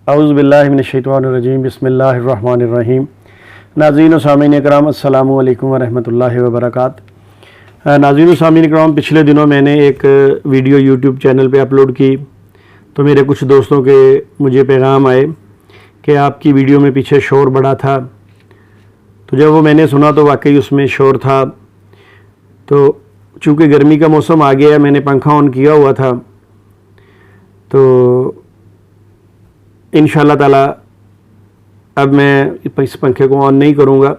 اعوذ باللہ من الشیطان الرجیم، بسم اللہ الرحمن الرحیم۔ ناظرین و سامعین اکرام، السلام علیکم ورحمۃ اللہ وبرکاتہ۔ ناظرین و سامعین اکرام، پچھلے دنوں میں نے ایک ویڈیو یوٹیوب چینل پہ اپلوڈ کی تو میرے کچھ دوستوں کے مجھے پیغام آئے کہ آپ کی ویڈیو میں پیچھے شور بڑا تھا۔ تو جب وہ میں نے سنا تو واقعی اس میں شور تھا۔ تو چونکہ گرمی کا موسم آ گیا، میں نے پنکھا آن کیا ہوا تھا، تو انشاءاللہ تعالی اب میں اس پنکھے کو آن نہیں کروں گا،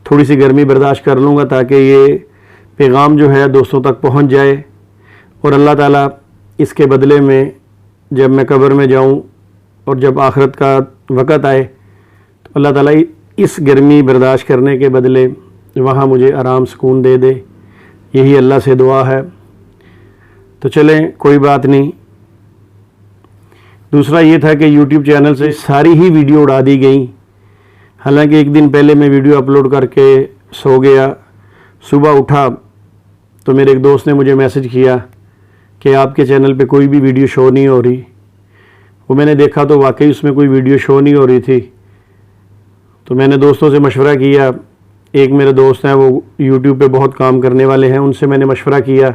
تھوڑی سی گرمی برداشت کر لوں گا تاکہ یہ پیغام جو ہے دوستوں تک پہنچ جائے، اور اللہ تعالی اس کے بدلے میں جب میں قبر میں جاؤں اور جب آخرت کا وقت آئے تو اللہ تعالی اس گرمی برداشت کرنے کے بدلے وہاں مجھے آرام سکون دے دے، یہی اللہ سے دعا ہے۔ تو چلیں، کوئی بات نہیں۔ دوسرا یہ تھا کہ یوٹیوب چینل سے ساری ہی ویڈیو اڑا دی گئیں، حالانکہ ایک دن پہلے میں ویڈیو اپلوڈ کر کے سو گیا، صبح اٹھا تو میرے ایک دوست نے مجھے میسج کیا کہ آپ کے چینل پہ کوئی بھی ویڈیو شو نہیں ہو رہی۔ وہ میں نے دیکھا تو واقعی اس میں کوئی ویڈیو شو نہیں ہو رہی تھی۔ تو میں نے دوستوں سے مشورہ کیا، ایک میرے دوست ہیں وہ یوٹیوب پہ بہت کام کرنے والے ہیں، ان سے میں نے مشورہ کیا۔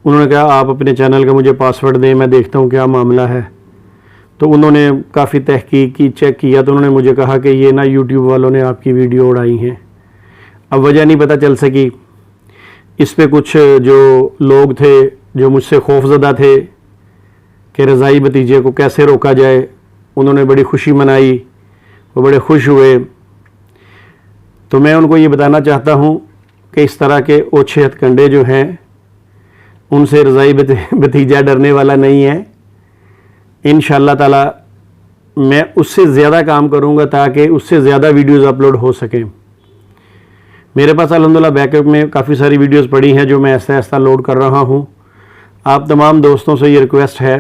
انہوں نے کہا آپ اپنے چینل کا مجھے پاسورڈ دیں، میں دیکھتا ہوں کیا معاملہ ہے۔ تو انہوں نے کافی تحقیق کی، چیک کیا، تو انہوں نے مجھے کہا کہ یہ نا یوٹیوب والوں نے آپ کی ویڈیو اڑائی ہیں۔ اب وجہ نہیں پتہ چل سکی، اس پہ کچھ جو لوگ تھے جو مجھ سے خوف زدہ تھے کہ رضائی بھتیجے کو کیسے روکا جائے، انہوں نے بڑی خوشی منائی، وہ بڑے خوش ہوئے۔ تو میں ان کو یہ بتانا چاہتا ہوں کہ اس طرح کے اوچھے ہتھ کنڈے جو ہیں ان سے رضائی بھتیجا ڈرنے والا نہیں ہے۔ انشاءاللہ تعالی میں اس سے زیادہ کام کروں گا تاکہ اس سے زیادہ ویڈیوز اپلوڈ ہو سکیں۔ میرے پاس الحمدللہ بیک اپ میں کافی ساری ویڈیوز پڑی ہیں جو میں ایسا ایسا لوڈ کر رہا ہوں۔ آپ تمام دوستوں سے یہ ریکویسٹ ہے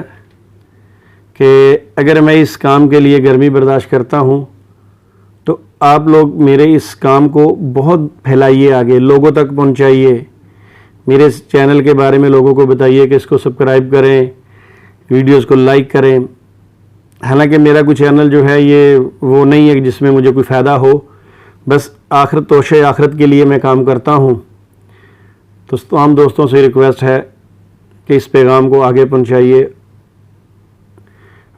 کہ اگر میں اس کام کے لیے گرمی برداشت کرتا ہوں تو آپ لوگ میرے اس کام کو بہت پھیلائیے، آگے لوگوں تک پہنچائیے، میرے اس چینل کے بارے میں لوگوں کو بتائیے کہ اس کو سبسکرائب کریں، ویڈیوز کو لائک کریں۔ حالانکہ میرا کوئی چینل جو ہے یہ وہ نہیں ہے جس میں مجھے کوئی فائدہ ہو، بس آخرت توشے آخرت کے لیے میں کام کرتا ہوں۔ تو تمام دوستوں سے ریکویسٹ ہے کہ اس پیغام کو آگے پہنچائیے۔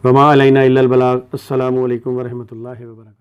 وما علینا الا البلاغ۔ السلام علیکم ورحمۃ اللہ وبرکاتہ۔